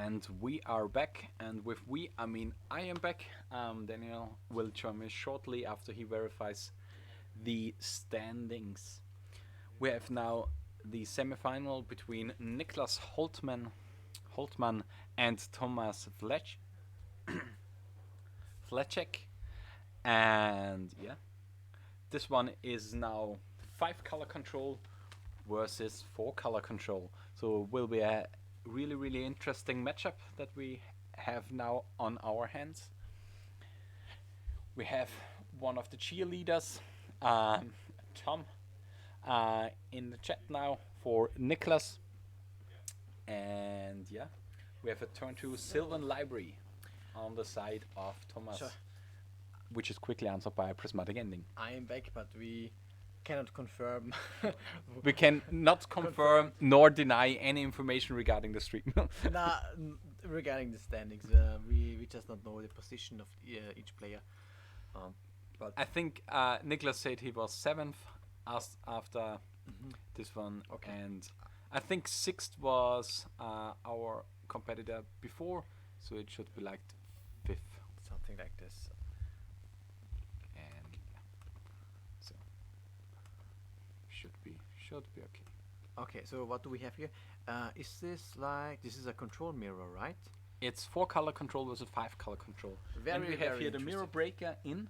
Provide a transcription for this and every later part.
And we are back, and with we, I mean I am back. Daniel will join me shortly after he verifies the standings. We have now the semifinal between Niklas Holtmann and Tomas Vlcek. And yeah, this one is now 5 color control versus 4 color control. So it will be a really interesting matchup that we have now on our hands. We have one of the cheerleaders, um, Tom, in the chat now for Niklas. And yeah, we have a turn to Sylvan Library on the side of Thomas, Sure. which is quickly answered by a prismatic ending. I am back, but we cannot confirm. We can not confirm nor deny any information regarding the stream. Regarding the standings, we just don't know the position of each player. But I think Niklas said he was 7th after this one, Okay. and I think 6th was our competitor before, so it should be like 5th. something like this. And yeah, so should be okay. Okay, so what do we have here? This is a control mirror, right? It's 4 color control versus 5 color control. And Very, we have very here the mirror interesting. breaker in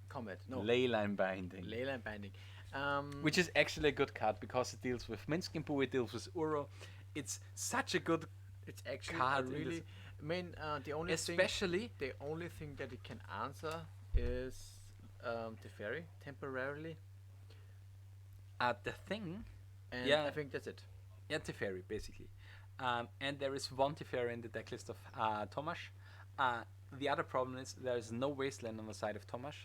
Combat, no. ley line binding. Leyline binding. Which is actually a good card because it deals with Minsk and Boo, it deals with Uro. It's such a good it's actually card a in really. this- I mean, especially the only thing that it can answer is the ferry temporarily, the thing. and Yeah. I think that's it. Yeah, Teferi, basically. And there is one Teferi in the decklist of Tomas. The other problem is there is no wasteland on the side of Tomas.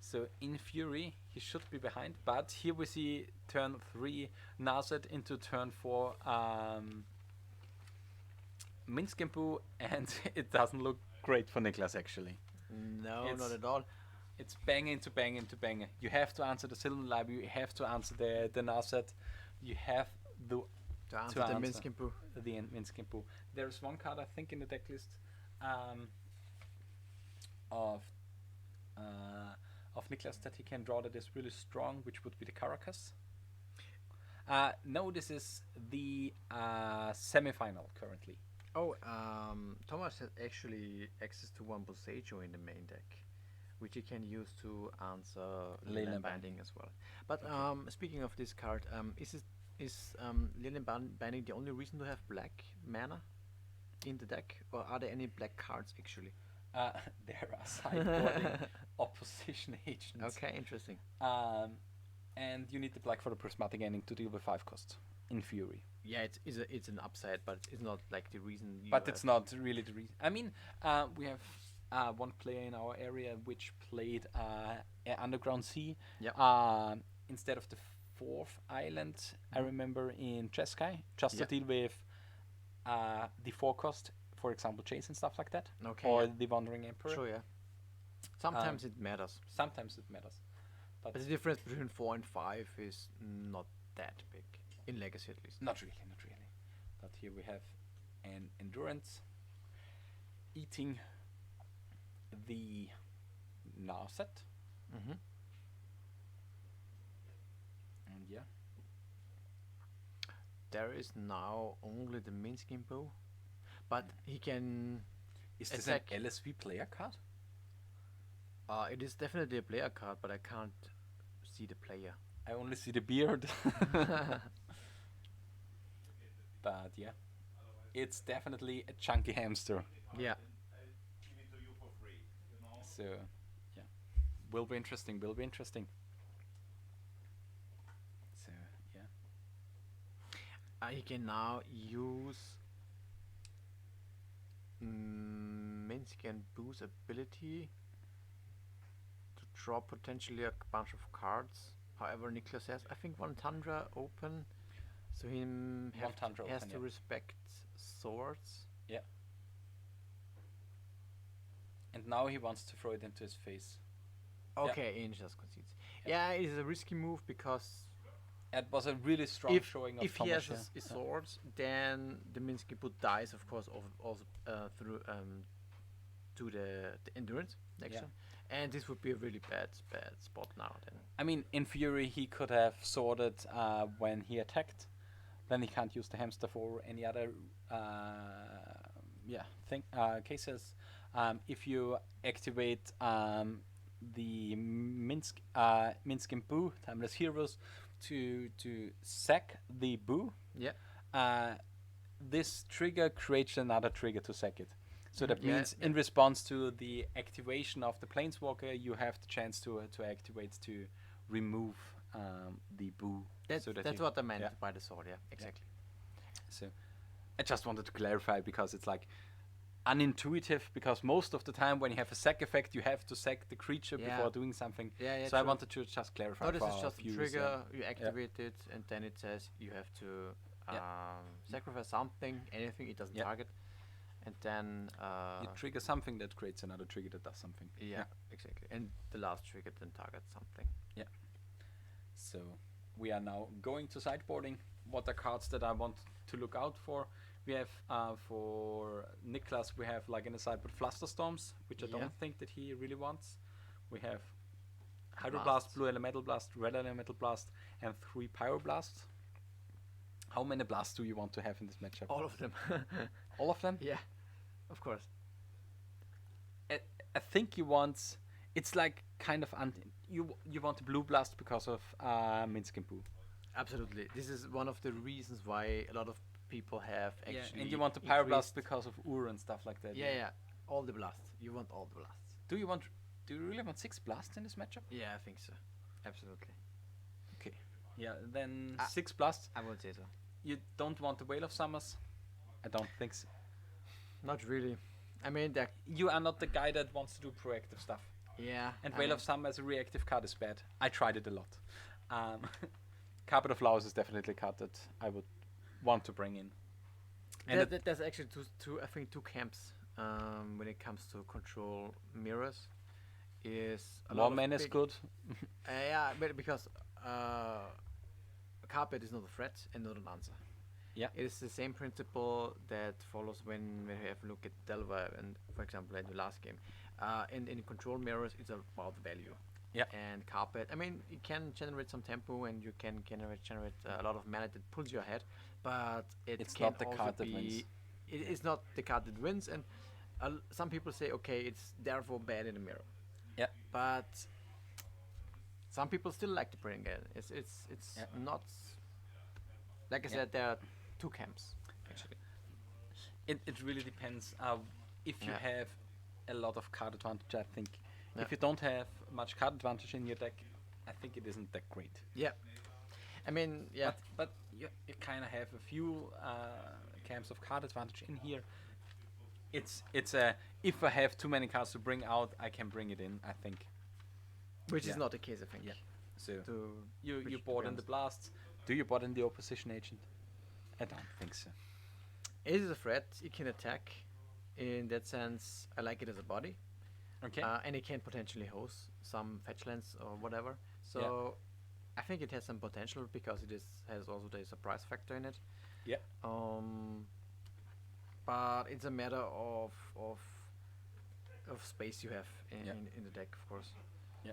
So in theory, he should be behind. But here we see turn 3 Nazet into turn 4 Minsk and Boo, and it doesn't look great for Niklas actually. No, It's- not at all. It's bang into bang into bang. You have to answer the Sylvan Library, you have to answer the Nazet, you have the To answer the answer. Minsk and Poo. the Minsk and Poo. There's one card I think in the deck list of Niklas that he can draw that is really strong, which would be the Caracas. No, this is the semi-final currently. Oh, Thomas has actually access to one Bosejo in the main deck, which he can use to answer Leyline Leyline Binding as well. But speaking of this card, is Leyline Binding the only reason to have black mana in the deck, or are there any black cards actually? There are sideboarding opposition agents. Okay, interesting. And you need the black for the prismatic ending to deal with 5 costs in Fury. Yeah, it's an upside, but it's not like the reason. But it's not really the reason. I mean, we have one player in our area which played Underground Sea. Yeah. Instead of the 4th island, I remember in Jeskai, just Yeah. to deal with the 4 cost, for example, Chase and stuff like that. Okay, Or yeah. the Wandering Emperor. Sure, yeah. Sometimes it matters, Sometimes it matters. but the difference between 4 and 5 is not that big in Legacy, at least. Not really, not really. But here we have an Endurance eating the Narset. Mm-hmm. And yeah, There is now only the Minsk Bow, but he can. is this Attack. an LSV player card? It is definitely a player card, but I can't see the player. I only see the beard. But yeah, it's definitely a chunky hamster. Yeah. So yeah, will be interesting. Will be interesting. So yeah, He can now use Minsk and Boo's ability to draw potentially a bunch of cards. However, Niklas says, I think one Tundra open, so he Tundra has open, to yeah. respect swords. and now he wants to throw it into his face. Okay, Ian just concedes. Yeah, it is a risky move because It was a really strong showing of if he Tomas. has his swords, then the Minsky boot dies, of course, also through to the endurance next Yeah. turn, and this would be a really bad spot now. Then I mean, in theory, he could have sorted when he attacked. Then he can't use the hamster for any other cases. If you activate the Minsk and Boo, Timeless Heroes, to sack the Boo, yeah, this trigger creates another trigger to sack it. So that Yeah, means in response to the activation of the Planeswalker, you have the chance to activate to remove the Boo. that's so that that's you- what I meant yeah. by the sword. Yeah, exactly. So I just wanted to clarify because it's like unintuitive, because most of the time when you have a sack effect, you have to sack the creature Yeah. before doing something. Yeah, So I true. wanted to just clarify. No, this for is our just a viewers, trigger. You activate it, and then it says you have to sacrifice something, anything it doesn't Yeah. target, and then You trigger something that creates another trigger that does something. yeah, exactly. And the last trigger then targets something. So we are now going to sideboarding. What are cards that I want to look out for? We have for Niklas, we have like in the sideboard Flusterstorms, which I Yeah. don't think that he really wants. We have Hydroblast, Blasts. Blue Elemental Blast, Red Elemental Blast, and 3 Pyroblasts. How many blasts do you want to have in this matchup? All of them. All of them? Yeah, of course. I think you want. It's like kind of you want a blue blast because of Minsk and Poo. Absolutely. This is one of the reasons why a lot of people have actually. And you want the increased- Pyroblast because of Ur and stuff like that. Yeah, yeah. All the blasts. You want all the blasts. Do you really want 6 blasts in this matchup? Yeah, I think so. Absolutely. Okay. Yeah, then Ah. 6 blasts. I would say so. You don't want the Whale of Summers? I don't think so. Not really. I mean, that. You are not the guy that wants to do proactive stuff. Yeah. And I Whale mean, of Summer as a reactive card is bad. I tried it a lot. Carpet of Flowers is definitely a card that I would want to bring in. And there's actually I think two camps when it comes to control mirrors. Is a lot More of men is big- good. Yeah, but because carpet is not a threat and not an answer. Yeah. It is the same principle that follows when we have a look at Delva and, for example, in the last game. In control mirrors, it's about value. Yeah. And carpet, I mean, it can generate some tempo and you can generate a lot of mana that pulls you ahead, but It's can not the also card that be- wins. It is not the card that wins, and some people say, okay, it's therefore bad in the mirror. Yeah. But some people still like to bring it. It's Yeah. not like I Yeah. said. There are two camps actually. It really depends. If you Yeah. have a lot of card advantage, I think. Yeah. If you don't have much card advantage in your deck, I think it isn't that great. Yeah, I mean, yeah, But you kind of have a few camps of card advantage in here. It's a if I have too many cards to bring out, I can bring it in. I think. which Yeah. is not the case, I think. Yeah. So To you to board be in the honest. blasts. Do you board in the opposition agent? I don't think so. It is a threat. It can attack. In that sense, I like it as a body. Okay. And it can potentially host some fetch lands or whatever. So I think it has some potential because it has also the surprise factor in it. Yeah. But it's a matter of space you have Yeah. in the deck, of course. Yeah.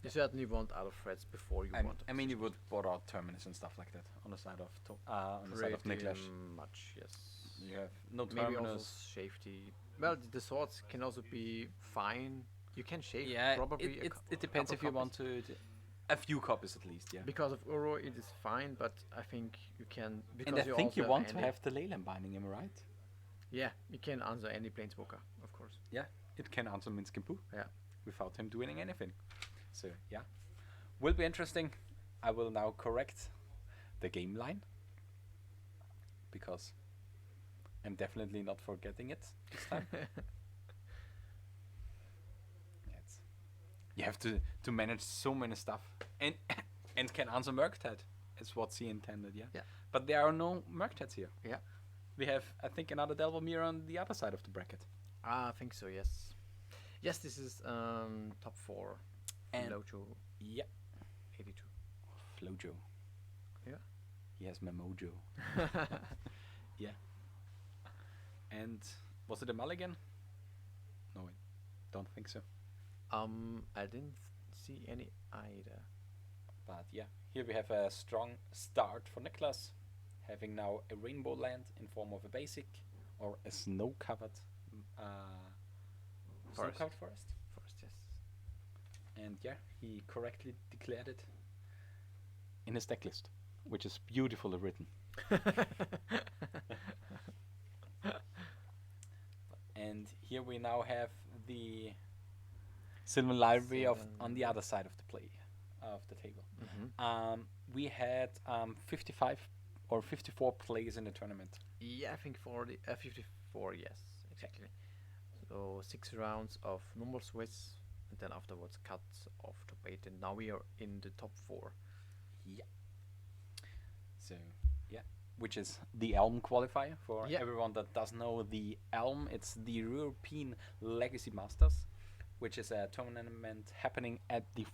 You certainly want other threats before you want. I mean, you would board out Terminus and stuff like that on the side of on the side of Pretty Niklas. much, yes. You have no Maybe also Terminus. safety. Well, the swords can also be fine. You can shave Yeah, probably. it depends couple if you copies. want to a few copies at least. Yeah. Because of Uro, it is fine, but I think you can. Because And I think also you want to any- have the Leyland binding, am I right? Yeah, you can answer any planeswalker, of course. Yeah, it can answer Minsk and Poo. Yeah. Without him doing anything. So yeah, will be interesting. I will now correct the game line because I'm definitely not forgetting it this time. Yeah, you have to manage so many stuff and and can answer Murktide is what he intended. Yeah. Yeah. But there are no Murktides here. Yeah. We have, I think, another Delvamir on the other side of the bracket. I think so. Yes. Yes, this is top 4. And- Low to Yeah. 82. Flojo. Yeah. He has my mojo. Yeah. And was it a mulligan? No, I don't think so. I didn't see any either. But yeah, here we have a strong start for Niklas, having now a rainbow land in form of a basic or a snow-covered Forest. snow-covered forest. First, yes. And yeah, he correctly declared it in his deck list, which is beautifully written. And here we now have the Sylvan Library of on the other side of the play of the table. We had 55 or 54 plays in the tournament. Yeah, I think 54, yes, exactly. So 6 rounds of normal Swiss, and then afterwards cuts off top 8, and now we are in the top 4. Yeah. So yeah, which is the ELM-Qualifier for everyone that doesn't know the ELM. It's the European Legacy Masters, which is a tournament happening at the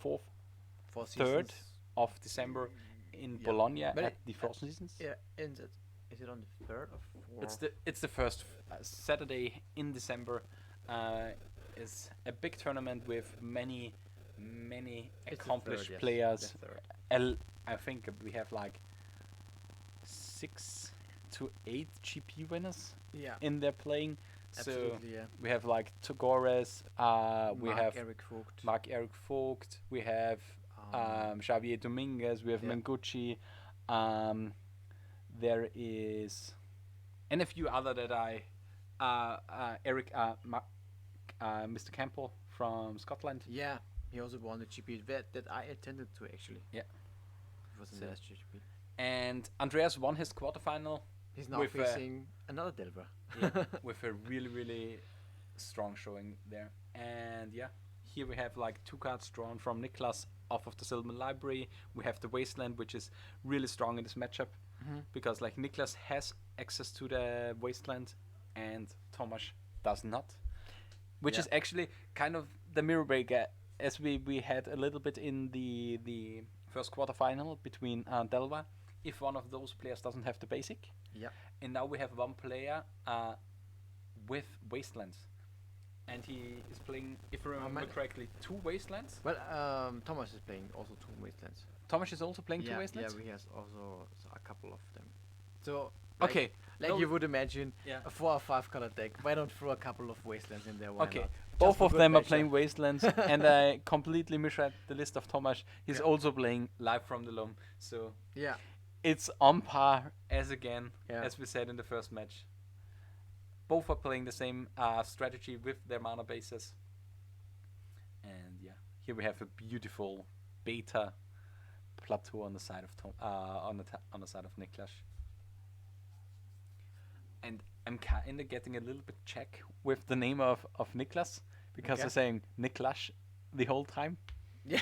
3rd of December in Bologna at the Four Seasons. Yeah, is it on the 3rd or 4th? It's the first Saturday in December. Is a big tournament with many accomplished players. I think we have like 6 to 8 GP winners in there playing. Absolutely, so we have like Togores, we have Marc-Eric Vogt, we have Xavier Dominguez, we have Mengucci, there is and a few other that Mr. Campbell from Scotland. Yeah, he also won the GP that I attended to actually. Yeah. It was in the last GP. And Andreas won his quarterfinal. He's now facing another Delver. Yeah, with a really strong showing there. And yeah, here we have like 2 cards drawn from Niklas off of the Sylvan Library. We have the Wasteland, which is really strong in this matchup because like Niklas has access to the Wasteland and Tomas does not. Which is actually kind of the mirror break as we had a little bit in the first quarterfinal between Delva. If one of those players doesn't have the basic. Yeah. And now we have one player with Wastelands. And he is playing, if I remember correctly, 2 Wastelands. Well, Tomas is playing also 2 Wastelands. Tomas is also playing 2 Wastelands? Yeah, he has also a couple of them. So, like you would imagine, a 4 or 5 color deck. Why don't throw a couple of Wastelands in there? Why not? Both of them are playing Wastelands, and I completely misread the list of Tomas. He's also playing Live from the Loam. So yeah, it's on par as we said in the first match. Both are playing the same strategy with their mana bases. And yeah, here we have a beautiful beta plateau on the side of on the side of Niklas. And I'm kind of getting a little bit check with the name of Niklas because they're saying Niklas the whole time. Yeah,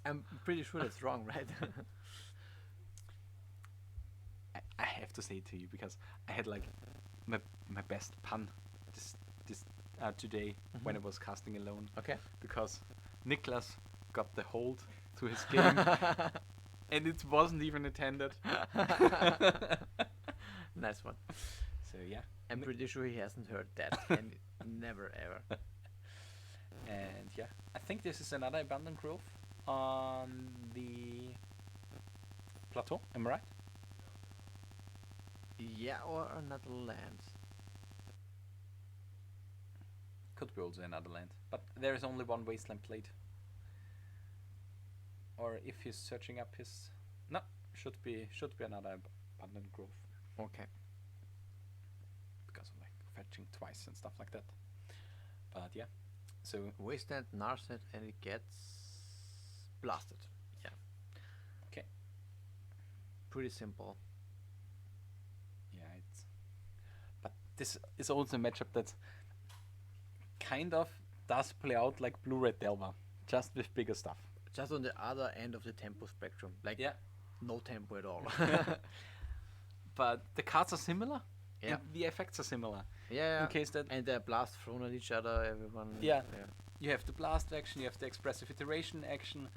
I'm pretty sure that's wrong, right? I have to say it to you because I had like my best pun this today when I was casting alone. Okay. Because Niklas got the hold to his game and it wasn't even intended. Nice one. So yeah, I'm pretty sure he hasn't heard that, and never ever. And yeah, I think this is another abundant growth on the plateau. Am I right? Yeah, or another land. Could be also another land, but there is only one wasteland played. Or if he's searching up his, no, should be another abundant growth. Okay. Because of like fetching twice and stuff like that. But yeah, so Wasteland, Narset, and it gets blasted. Yeah. Okay. Pretty simple. Yeah, but this is also a matchup that kind of does play out like Blue-Red Delva, just with bigger stuff. Just on the other end of the tempo spectrum. Like, no tempo at all. But the cards are similar, and the effects are similar. Yeah. In case that and the blast thrown at each other, everyone. Yeah. You have the blast action, you have the expressive iteration action,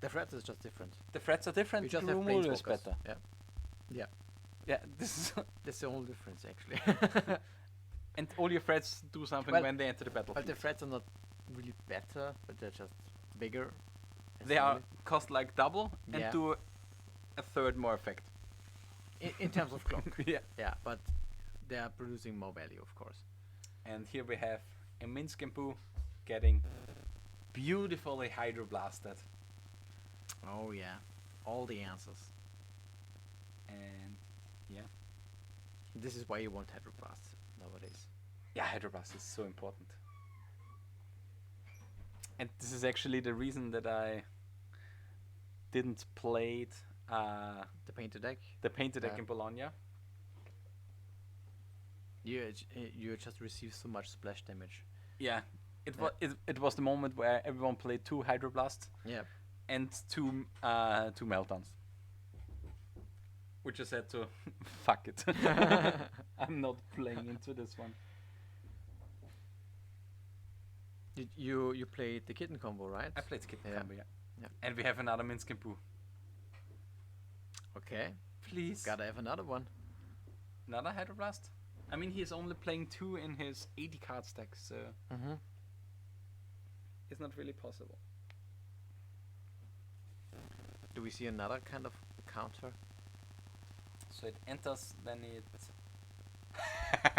The threats is just different. The threats are different. We just the have removal is planeswalkers. better. Yeah. Yeah. Yeah, this is That's the only difference actually. and all your threats do something Well, when they enter the battlefield. But the threats are not really better, but they're just bigger. They are cost like double and Yeah. do a third more effect. In terms of clock. Yeah. Yeah, but they are producing more value, of course. And here we have a Minsk and Boo getting beautifully hydroblasted. Oh yeah, all the answers. And yeah. This is why you want hydroblast nowadays. Yeah, hydroblast is so important. And this is actually the reason that I didn't play The painted deck. the painted deck Yeah. in Bologna. You just receive so much splash damage. Yeah, it was the moment where everyone played 2 hydroblasts Yeah. and two meltdowns. Which I said to fuck it. I'm not playing into this one. Did you played the kitten combo, right? I played Kitten Yeah. Combo, yeah. Yeah. And we have another Minsk and Boo. Okay. Please. Gotta have another one. Another hydroblast? I mean, he's only playing 2 in his 80 card stack, so Mm-hmm. it's not really possible. Do we see another kind of counter? So it enters, then it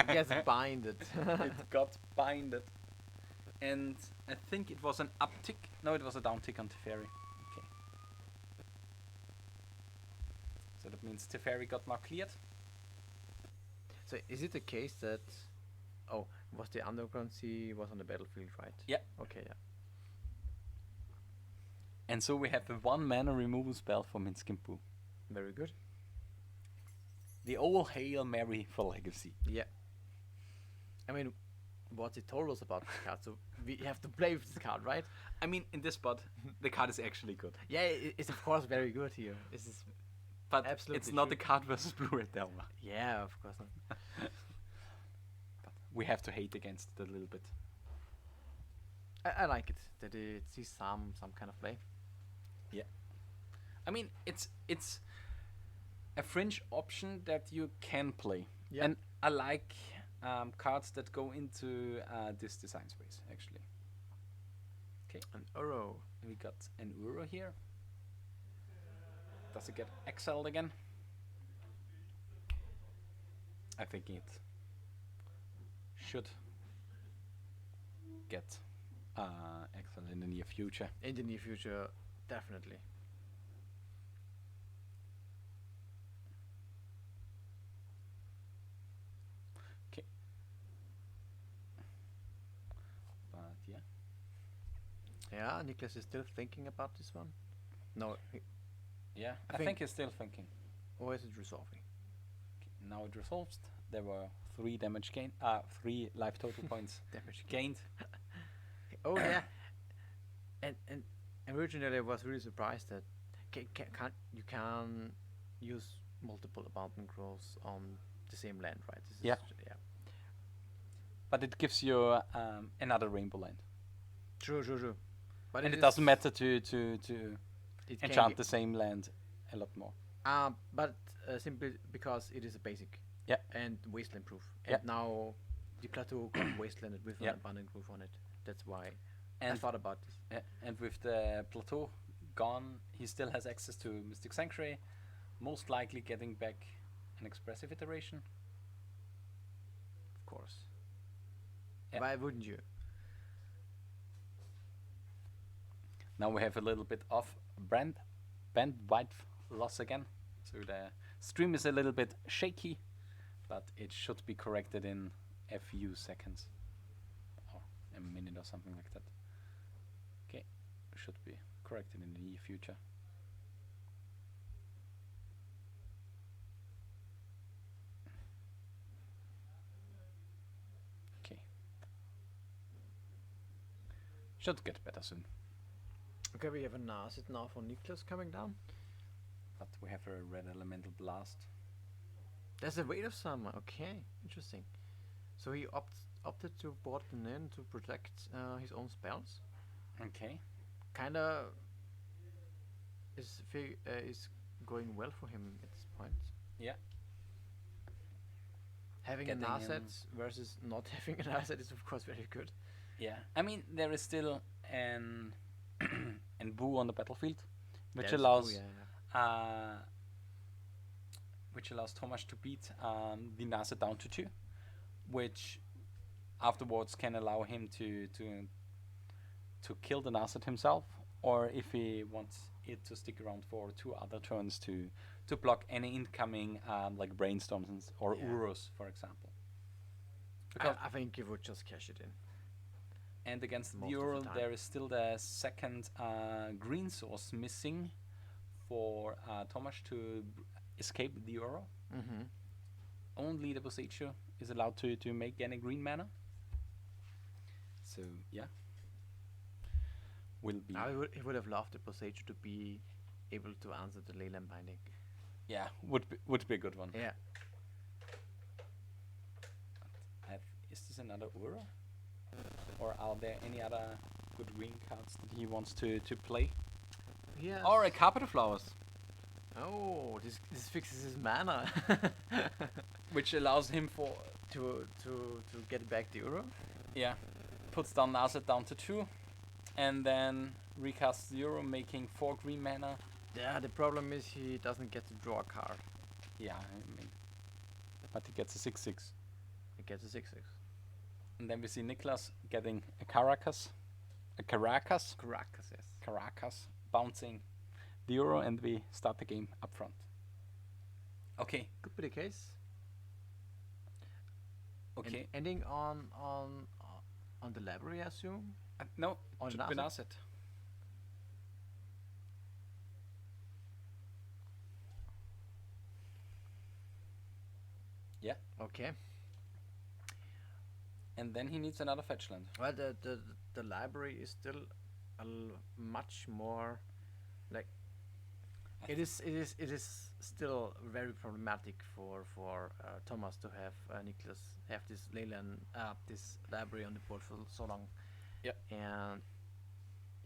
Yes, binded. it got binded. And I think it was an uptick. No, it was a downtick on Teferi. Okay. So that means Teferi got now cleared. So is it the case that was the underground sea was on the battlefield, right? Yeah. Okay, yeah. And so we have a 1 mana removal spell for Minsk and Boo. Very good. The old Hail Mary for Legacy. Yeah. I mean, what it told us about this card, so we have to play with this card, right? I mean, in this spot, the card is actually good. Yeah, it's of course very good here. This is But Absolutely it's not true. a card versus Blue-Red Delver. yeah, of course not. But we have to hate against it a little bit. I like it that it sees some kind of play. I mean, it's a fringe option that you can play. Yeah. And I like cards that go into this design space, actually. Okay, An Uro. we got an Uro here. Does it get exiled again? I think it should get exiled in the near future. In the near future, definitely. But yeah. Yeah, Niklas is still thinking about this one. No, Yeah, I I think- think he's still thinking. or is it resolving? Now it resolves. There were 3 damage gain, 3 life total points Damage gained. Oh yeah, and originally I was really surprised that you can use multiple abandoned growths on the same land, right? This is Yeah. yeah. But it gives you another rainbow land, True. But and it is- doesn't matter to it can enchant be- the same land a lot more. But simply because it is a basic. Yeah. And wasteland proof. And Yeah. now the plateau got wastelanded with Yeah. an abandoned growth on it. That's why I And thought about this. and with the plateau gone, he still has access to Mystic Sanctuary, most likely getting back an expressive iteration. Of course. Yeah. Why wouldn't you? Now we have a little bit of bandwidth loss again, so the stream is a little bit shaky, but it should be corrected in a few seconds, or a minute or something like that. Okay, should be corrected in the near future. Okay, should get better soon. Okay, we have a Nasit now for Niklas coming down. But we have a red elemental blast. There's a Weight of Summer. Okay, interesting. So he opted to board an in to protect his own spells. Okay. Kinda is going well for him at this point. Yeah. Having an Getting asset him- versus not having an asset is of course very good. Yeah. I mean, there is still an an boo on the battlefield, which There's- allows yeah. which allows Tomas to beat the Nasa down to 2, which afterwards can allow him to kill the Nasset himself, or if he wants it to stick around for 2 other turns to block any incoming like brainstorms or Yeah. Urus, for example. Because I think he would just cash it in. and against most the of the Ural, time. there is still the second green source missing for Tomas to escape the Ural. Mm-hmm. Only the Bosechu is allowed to make any green mana. So yeah, will be He would have loved the Boseiju to be able to answer the Leyland binding. would be a good one. Yeah. Is this another Uro? Or are there any other good green cards that he wants to play? Yes. Or a Carpet of Flowers, Oh, this fixes his mana which allows him for to get back the Euro. puts down Nazet down to 2, and then recasts the Uro, making 4 green mana. Yeah, the problem is he doesn't get to draw a card. Yeah, I mean, but he gets a 6/6. He gets a 6/6. And then we see Niklas getting a Caracas, Caracas, yes. Caracas bouncing the Euro, and we start the game up front. Okay. Could be the case. Okay. And ending on the library, I assume. No, On should be Nazet? Nazet. Yeah, Okay. and then he needs another fetch land. Well, the library is still much more like I it is still very problematic for Thomas to have Niklas have this Leyland this library on the board for so long. Yep. And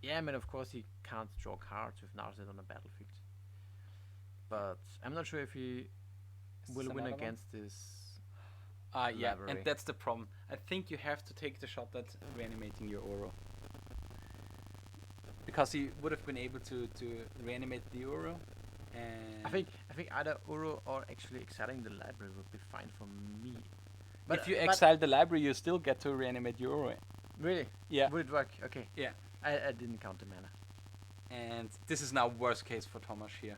yeah, I mean, of course he can't draw cards with Narset on the battlefield, but I'm not sure if he Is will this win another one? against this. Yeah, library. and that's the problem. I think you have to take the shot at reanimating your Oro. Because he would have been able to reanimate the Oro, and I think either Uro or actually exiling the library would be fine for me. But if you but exile the library, you still get to reanimate your Oro. really, Yeah, would it work? Okay. yeah. I didn't count the mana. And this is now worst case for Tomas here,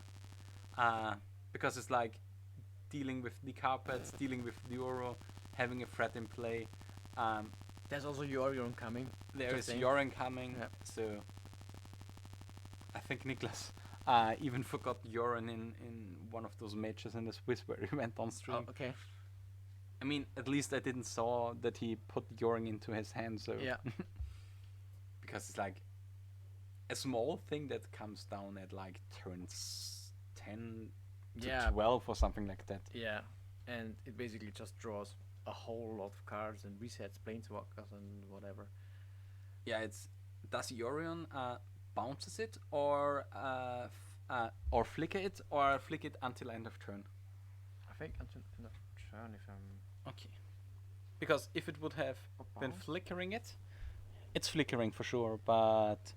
because it's like dealing with the carpets, dealing with the Oro, having a threat in play. There's also Yorion coming. There Just is saying. Yoren coming, Yeah. so I think Niklas even forgot Yoren in one of those matches in the Swiss where he went on stream. Oh, okay. I mean, at least I didn't saw that he put Yoren into his hand, so Yeah. because it's like a small thing that comes down at like turns 10 to Yeah. 12 or something like that. Yeah. And it basically just draws a whole lot of cards and resets planeswalkers and whatever. Yeah, it's does Yorion bounces it or flicker it or flick it until end of turn. I think until end of turn if I'm Okay. Because if it would have been bounce. flickering it, it's flickering for sure, but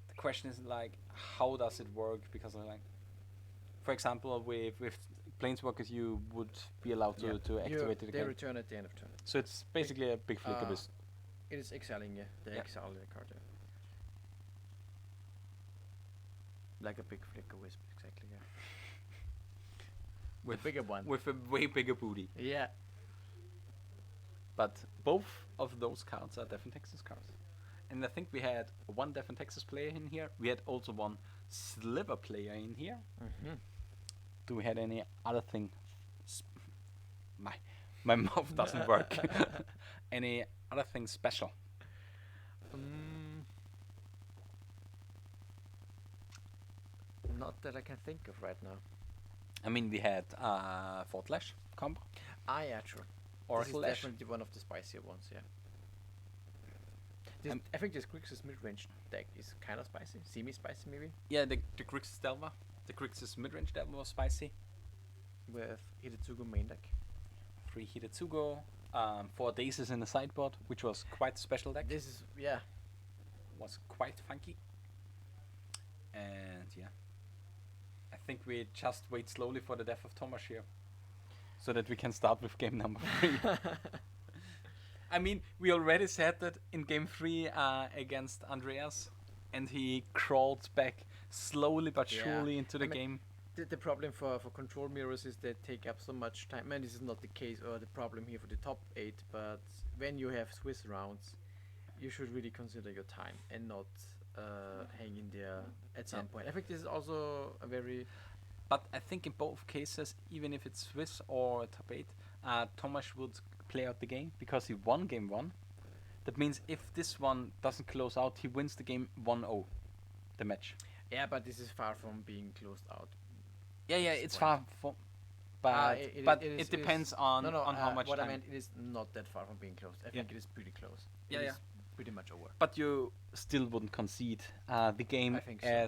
the question is like how does it work? Because like for example with planeswalkers you would be allowed to activate it They again. return at the end of turn. So it's basically a big flicker beast. It is exiling, yeah. They Yeah. exile the card, yeah. Like a big flicker wisp, exactly, yeah. With The bigger one. with a way bigger booty. Yeah. But both of those cards are Deaf and Texas cards. And I think we had one Deaf and Texas player in here. We had also one Sliver player in here. Mm-hmm. Do we had any other thing? My mouth doesn't work. Any other thing special? Not that I can think of right now. I mean, we had Fort Lash combo, Ah, yeah, true. This is Oracle Lash. definitely one of the spicier ones, yeah. I think this Grixis mid-range deck is kind of spicy, semi-spicy maybe, Yeah, the Grixis Delver. The Grixis mid-range Delver was spicy. with Hidetsugu main deck. 3 Hidetsugo, 4 Daces in the sideboard, which was quite a special deck. This is, yeah, Was quite funky. And yeah, I think we just wait slowly for the death of Tomas here, so that we can start with game number 3. I mean, we already said that in game 3 against Andreas, and he crawled back slowly but Yeah. surely into the I mean, game. the problem for control mirrors is they take up so much time, and this is not the case or the problem here for the top 8, but when you have Swiss rounds, you should really consider your time and not hang in there at some point. I think this is also a very... But I think in both cases, even if it's Swiss or top 8, Tomas would play out the game because he won game 1. That means if this one doesn't close out, he wins the game 1-0, the match. Yeah, but this is far from being closed out. Yeah, That's it's the far from. But it depends on how much what time. I meant, it is not that far from being closed. I think it is pretty close. Yeah, It yeah. is pretty much over. But you still wouldn't concede the game I think so.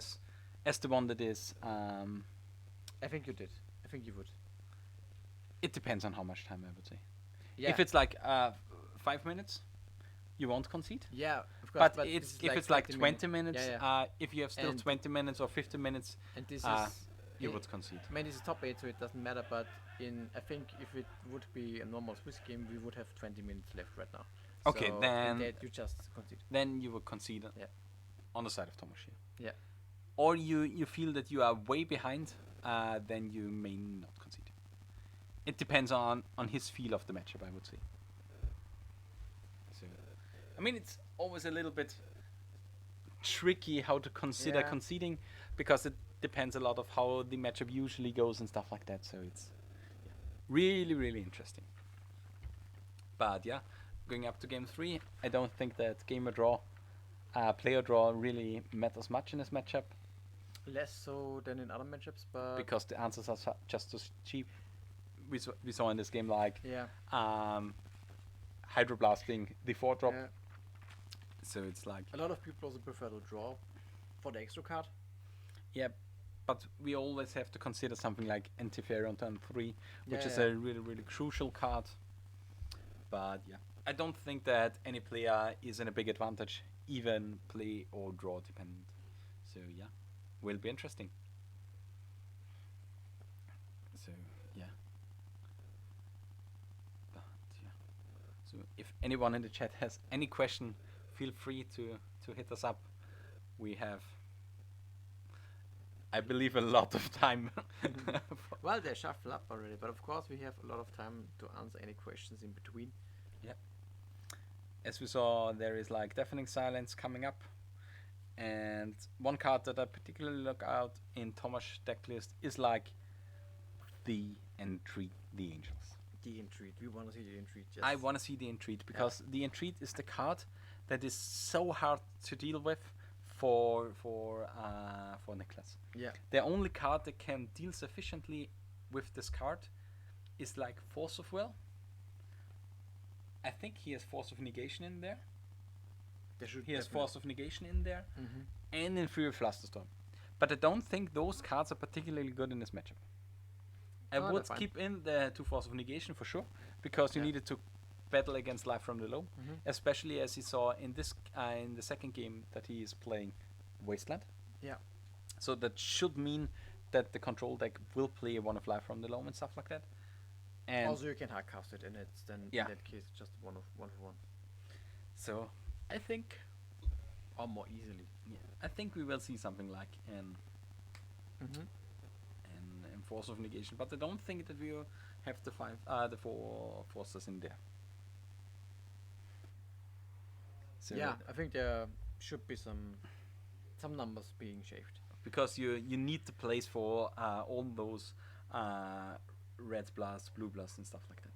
as the one that is. I think you did. I think you would. It depends on how much time, I would say. Yeah. If it's like 5 minutes, you won't concede. Yeah, of course. But this is if it's like 20 minutes. minutes, Yeah, if you have still And- 20 minutes or 15 minutes, and this uh, is... you eh, would concede. I mean, this is top 8, so it doesn't matter, but I think if it would be a normal Swiss game, we would have 20 minutes left right now. Okay, So in then- that you just concede. Then you would concede Yeah. on the side of Tomas here. Yeah. Or you feel that you are way behind, then you may not concede. It depends on his feel of the matchup, I would say. So, I mean, it's always a little bit tricky how to consider Yeah. conceding, because it depends a lot of how the matchup usually goes and stuff like that. So it's really, really interesting. But yeah, going up to game 3, I don't think that game or draw, player draw really matters much in this matchup, Less so than in other matchups, but... because the answers are just as cheap. We saw in this game like Yeah. Hydroblasting the 4-drop. Yeah. So it's like, A lot of people also prefer to draw for the extra card. yeah, but we always have to consider something like Antiferry on turn 3, which Yeah, is yeah. a really, really crucial card. But yeah, I don't think that any player is in a big advantage, even play or draw dependent. So yeah, will be interesting. So yeah. But yeah. So if anyone in the chat has any question, feel free to hit us up. We have, I believe, a lot of time. Well, they shuffle up already, but of course we have a lot of time to answer any questions in between. As we saw, there is like Deafening Silence coming up, and one card that I particularly look out in Tomas' deck list is like the Entreat, the Angels. The Entreat. We want to see the Entreat. Yes. I want to see the Entreat because the Entreat is the card that is so hard to deal with for Niklas. Yeah. The only card that can deal sufficiently with this card is like Force of Will. I think he has Force of Negation in there. There should He has definitely- Force of Negation in there, Mhm. and in Fury of Flusterstorm. But I don't think those cards are particularly good in this matchup. I No, would they're fine. keep in the 2 Force of Negation for sure, because you Yeah. needed to battle against Life from the Low, Mhm. especially as he saw in this in the second game that he is playing Wasteland. Yeah. So that should mean that the control deck will play one of Life from the Low and stuff like that. And Also, you can hard cast it, and it's then Yeah. in that case just one for one, so I think, or more easily. I think we will see something like Mm-hmm. in Force of Negation, but I don't think that we will have the 4 forces in there. So Yeah, I think there should be some numbers being shaved. because you need the place for all those red blasts, blue blasts, and stuff like that.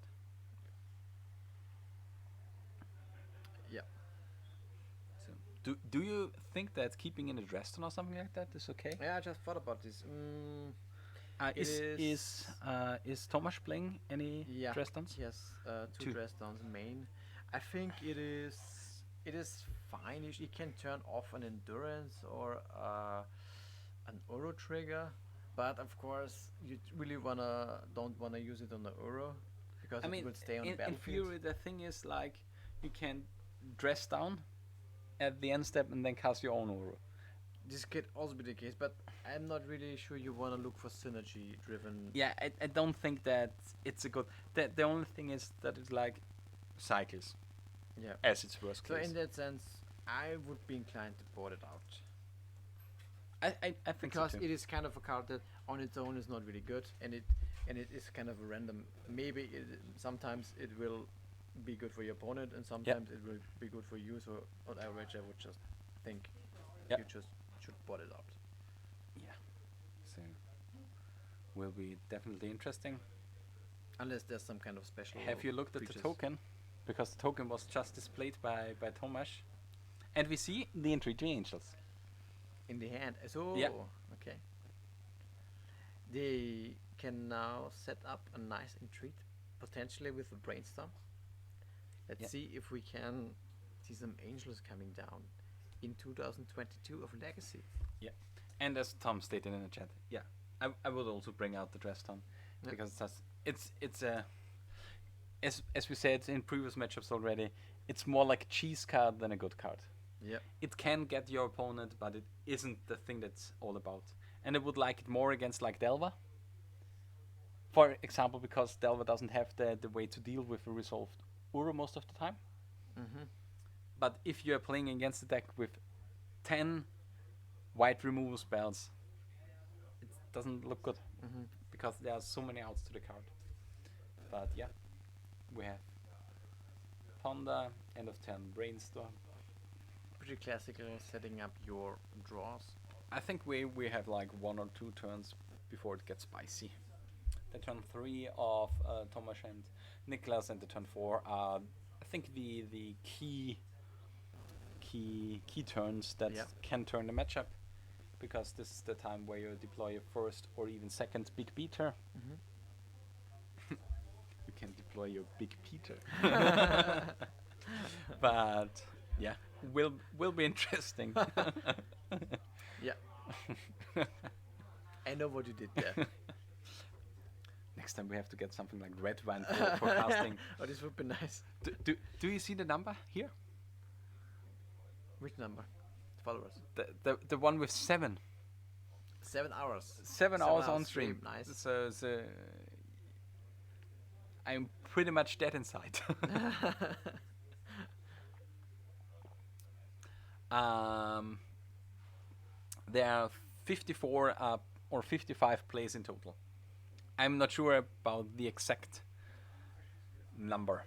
Yeah. So do you think that keeping in a Dresden or something like that is okay? Yeah, I just thought about this. It Is Tomas playing any Yeah. Dresdens? Yes, two Two. dress downs main. I think it is fine. You can turn off an endurance or an Euro trigger, but of course you really don't wanna use it on the Euro because I it mean, will stay on the in battlefield. theory, the thing is like you can dress down at the end step and then cast your own aura. This could also be the case, but I'm not really sure you wanna look for synergy driven. Yeah, I don't think that it's a good. The only thing is that it's like cycles Yeah. as its worst So case. in that sense, I would be inclined to board it out. I think Because so too. it is kind of a card that on its own is not really good, and it is kind of a random. Maybe sometimes it will be good for your opponent, and sometimes it will be good for you. So on average, I would just think Yep. you just should board it out. Yeah. So will be definitely interesting. Unless there's some kind of special. Have you looked at the features. token? Because the token was just displayed by Tomas, and we see the Entreaty Angels. In the hand? So Yeah. okay. They can now set up a nice entreat, potentially with a brainstorm. Let's Yeah. see if we can see some angels coming down in 2022 of Legacy. Yeah, and as Tom stated in the chat, yeah, I would also bring out the dress ton Yeah. because it's a as we said in previous matchups already, it's more like a cheese card than a good card. Yep. It can get your opponent, but it isn't the thing that's all about. And I would like it more against like Delva. For example, because Delva doesn't have the way to deal with a resolved Uro most of the time. Mm-hmm. But if you're playing against a deck with 10 white removal spells, it doesn't look good Mm-hmm. because there are so many outs to the card. But yeah, we have Ponder, end of turn Brainstorm. Pretty classical setting up your draws. I think we have like 1 or 2 turns before it gets spicy. The turn 3 of Tomas and Niklas and the turn 4 are, I think, the key turns that Yeah. can turn the matchup, because this is the time where you deploy your first or even second big beater. Mm-hmm. You can deploy your big Peter. But yeah, will be interesting. Yeah, I know what you did there. Next time we have to get something like red wine for casting. Oh, this would be nice. Do you see the number here? Which number? Followers. The one with 7. 7 hours. 7 hours on stream. Nice. So I'm pretty much dead inside. There are 54 or 55 plays in total. I'm not sure about the exact number.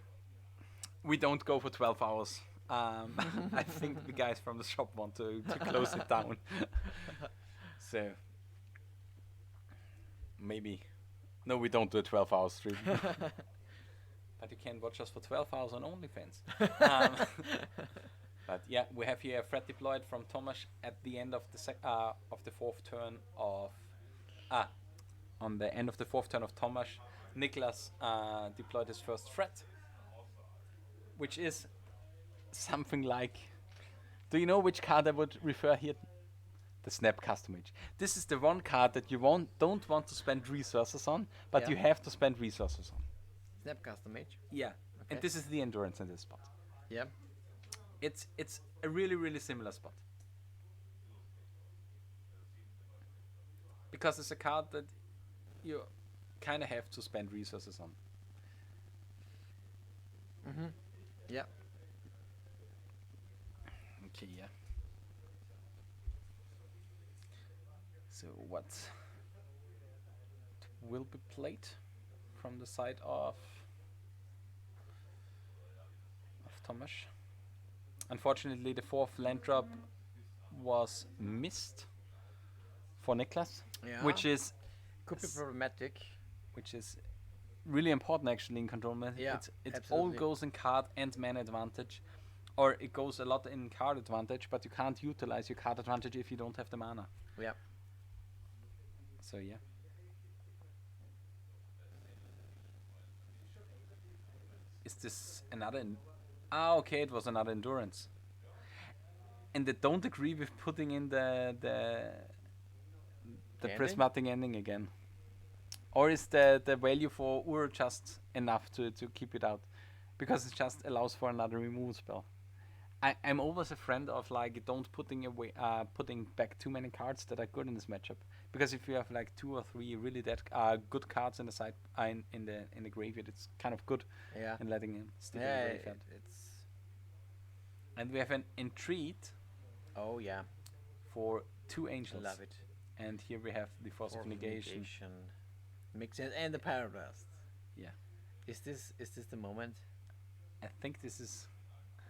We don't go for 12 hours. I think the guys from the shop want to close it down. So maybe. No, we don't do a 12-hour stream. But you can watch us for 12 hours on OnlyFans. But yeah, we have here a threat deployed from Tomas at the end of the fourth turn of on the end of the fourth turn of Tomas. Niklas deployed his first threat, which is something like. Do you know which card I would refer here? The Snap Custom Mage. This is the one card that you don't want to spend resources on, but Yeah. you have to spend resources on. Snap Custom Mage. Yeah, and Okay. this is the endurance in this spot. Yeah. It's a really similar spot, because it's a card that you kind of have to spend resources on. Mm-hmm. Yeah. Okay, yeah. So what will be played from the side of Tomas? Unfortunately, the fourth land drop was missed for Niklas, Yeah. which is Could be problematic. really important actually in control meta. Yeah, It all absolutely. goes in card and mana advantage, or it goes a lot in card advantage, but you can't utilize your card advantage if you don't have the mana. Yeah. So yeah. Is this another? Okay, it was another endurance. and they don't agree with putting in the ending? prismatic ending again. Or is the value for Ur just enough to keep it out? Because it just allows for another removal spell. I'm always a friend of like don't putting back too many cards that are good in this matchup. Because if you have like 2 or 3 really good cards in the side in the graveyard, it's kind of good Yeah. in letting him stick in Yeah, the graveyard. it's. And we have an entreat Oh yeah, for 2 I angels. love it. And here we have the force of negation. Makes sense, and the Parablast. Yeah. Is this the moment? I think this is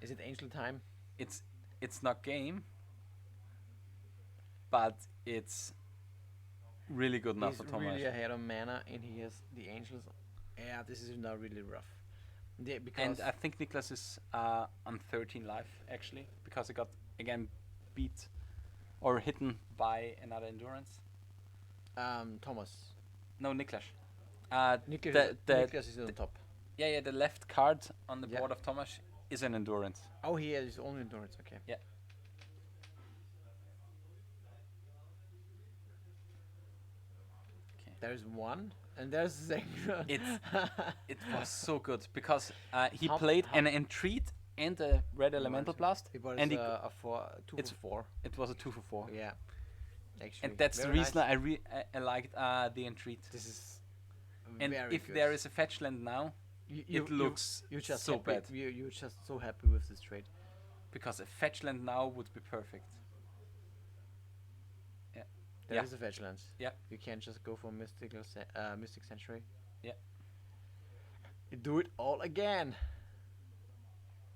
Is it Angel time? it's not game, but it's really good enough He's for Tomas. really ahead on mana, and he has the Angels. Yeah, this is now really rough. Yeah, because And I think Niklas is on 13 life actually, because he got again beat or hitten by another endurance. Thomas. No, Niklas. Niklas is on top. Yeah, the left card on the Yeah. board of Tomas is an endurance. Oh, he has his own endurance. Okay. Yeah. Okay. There's one, and there's the second. It was so good because he How- played how- an entreat and a red elemental blast, It was and he a 2 it's- for 4. it was a 2 for 4. Yeah. Actually, And that's the very reason nice. I liked the entreat. This is And very if good. there is a fetch land now, it looks you just so happy, bad. You're just so happy with this trade. Because a fetch land now would be perfect. There is Yeah. a fetch land. Yeah. You can't just go for Mystic Sanctuary. Yeah. You do it all again.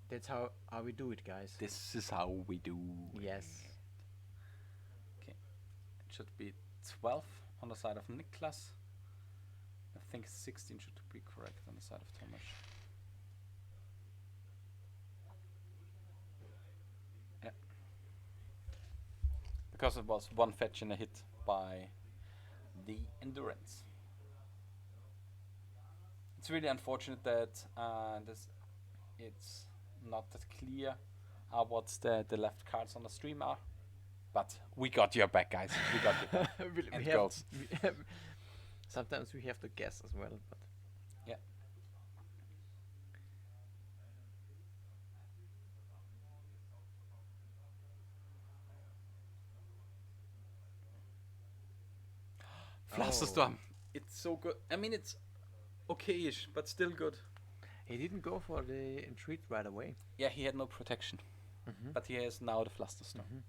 That's how we do it, guys. This is how we do. Yes. It should be 12 on the side of Niklas. I think 16 should be correct on the side of Tomas. Yeah. Because it was one fetch and a hit by the endurance. It's really unfortunate that it's not that clear what the left cards on the stream are. But we got your back, guys. We got your back. And girls. Sometimes we have to guess as well, but Yeah. Flusterstorm. It's so good. I mean, it's okay-ish, but still good. he didn't go for the entreat right away. Yeah, he had no protection, but he has now the Flusterstorm.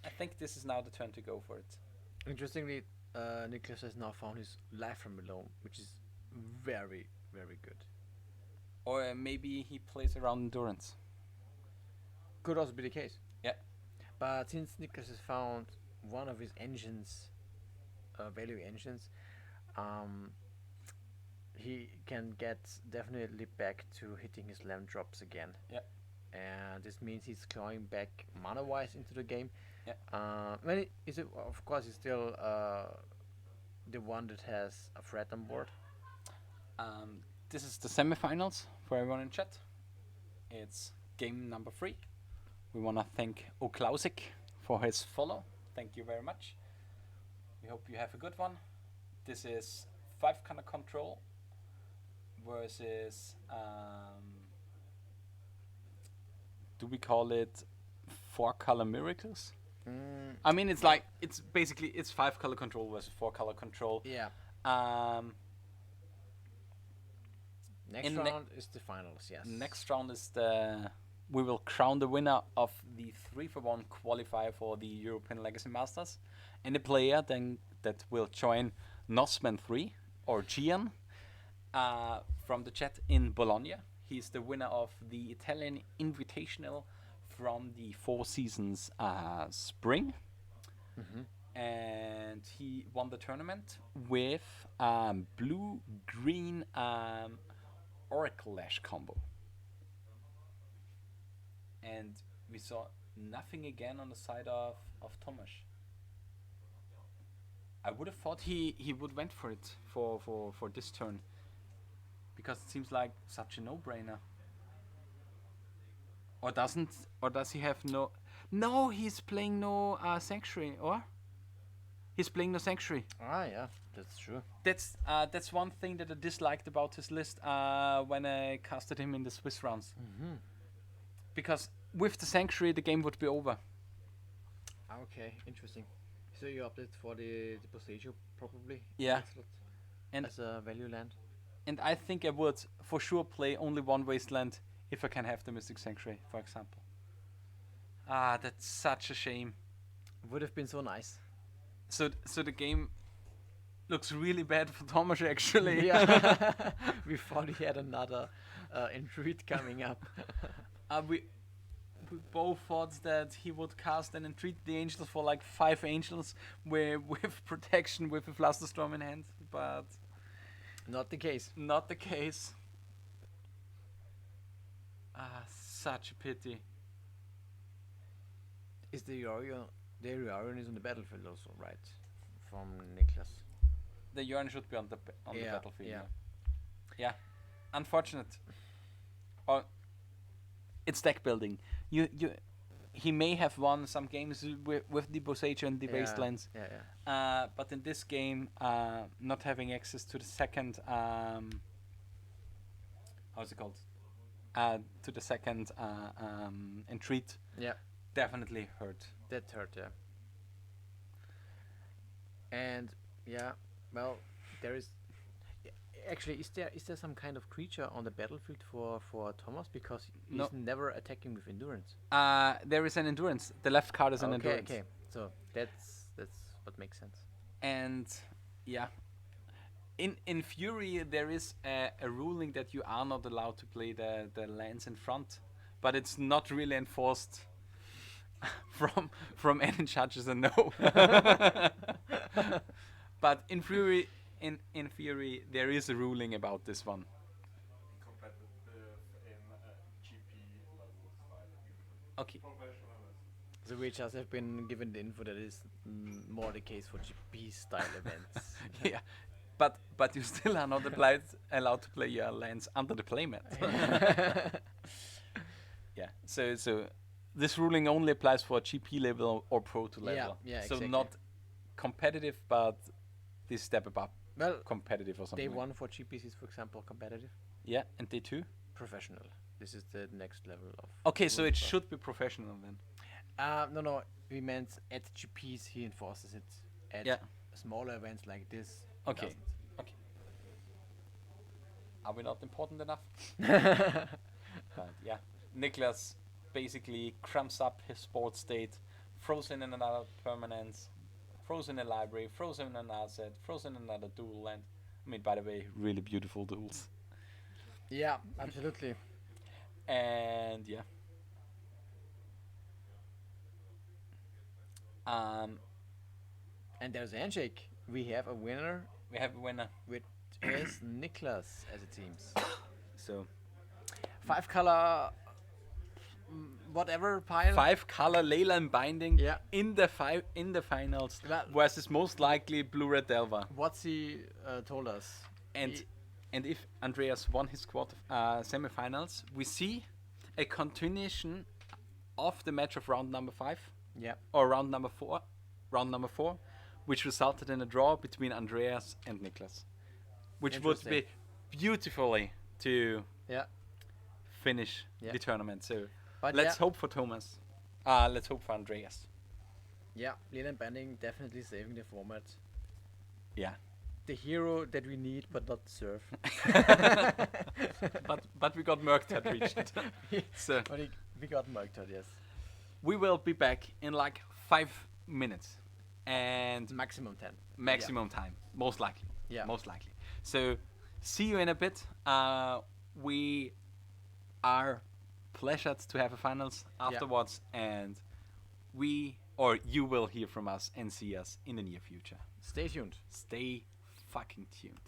I think this is now the turn to go for it. Interestingly, Niklas has now found his life from below, which is very, very good. Or maybe he plays around endurance. Could also be the case. Yeah. But since Niklas has found one of his engines, value engines, he can get definitely back to hitting his land drops again. Yeah. And this means he's clawing back mana-wise into the game. Yeah. Well, of course, he's still the one that has a threat on board. This is the semifinals for everyone in chat. It's game number 3. We want to thank Vlcek for his follow. Thank you very much. We hope you have a good one. This is 5 color control versus do we call it 4 color miracles? I mean, it's like it's 5 color control versus 4 color control. Yeah. Next in round is the finals. Yes. Next round is we will crown the winner of the 3-for-1 qualifier for the European Legacy Masters, and the player then that will join Nosman 3 or Gian from the chat in Bologna. He's the winner of the Italian Invitational from the Four Seasons Spring, and he won the tournament with blue-green Oracle Lash combo. And we saw nothing again on the side of Tomas. I would have thought he would went for it for this turn, because it seems like such a no-brainer. Or does he have no? No, he's playing no Sanctuary, or? He's playing no Sanctuary. Ah, yeah, that's true. That's one thing that I disliked about his list when I casted him in the Swiss rounds. Mm-hmm. Because with the Sanctuary, the game would be over. Okay, interesting. So you opted for the Posseggio probably? Yeah. Slot And as a value land? and I think I would for sure play only one Wasteland if I can have the Mystic Sanctuary, for example. Ah, that's such a shame. Would have been so nice. So the game looks really bad for Tomas actually. Yeah. We thought he had another Entreat coming up. We both thought that he would cast and entreat the angels for like 5 angels with protection with a Flusterstorm in hand, but Not the case. not the case. Ah, such a pity. Is the Orion is on the battlefield also, right? From Niklas. The Urn should be on the Yeah, battlefield. yeah. Yeah. Unfortunate. Or it's deck building. He may have won some games with the Posseggio and the Wastelands. Yeah. But in this game, not having access to the second, how's it called? To the second entreat Yeah. definitely hurt. That hurt, yeah. And yeah, well, there is. Actually, is there some kind of creature on the battlefield for Tomas, because he's No. never attacking with endurance? There is an endurance. The left card is an endurance. Okay. So that's what makes sense. And yeah, in Fury there is a ruling that you are not allowed to play the lands in front, but it's not really enforced from any judges, and no. But in Fury there is a ruling about this one. Competitive in GP level style. Okay. Professional. So we just have been given the info that is more the case for GP style events. Yeah, but you still are not allowed to play your lands under the playmat. Yeah. So this ruling only applies for GP level or Pro to level. Yeah, So exactly. not competitive, but this step above Well, competitive or something. day one for GPs is, for example, competitive. Yeah, and day 2. Professional. This is the next level of. Okay, so it rules for- should be professional then. No. We meant at GPs he enforces it. At Yeah. smaller events like this. he Okay. doesn't. Okay. Are we not important enough? But yeah, Niklas basically cramps up his sport state, throws in another permanence, throws in a library, throws in an asset, throws in another duel, and I mean, by the way, really beautiful duels. Yeah, absolutely. And yeah. And there's a handshake. We have a winner, We have a winner. which is Niklas, as it seems. So 5 color, whatever pile. 5 color Leyland binding Yeah. in the finals Well- versus most likely blue red Delva. What's he told us? And He- and if Andreas won his semifinals, we see a continuation of the match of round number 5 Yeah. or round number 4, which resulted in a draw between Andreas and Niklas, which would be Interesting. beautifully to Yeah. finish Yeah. the tournament. So But let's yeah, hope for Tomas. Let's hope for Andreas. yeah, Leyland Banding definitely saving the format. Yeah. The hero that we need but not deserve. but we got Merc that reached. So But we got marked out, yes. we will be back in like 5 minutes. And Maximum 10. maximum time, most likely. Yeah. Most likely. So see you in a bit. We are pleasured to have a finals afterwards, and you will hear from us and see us in the near future. Stay tuned. Stay fucking tuned.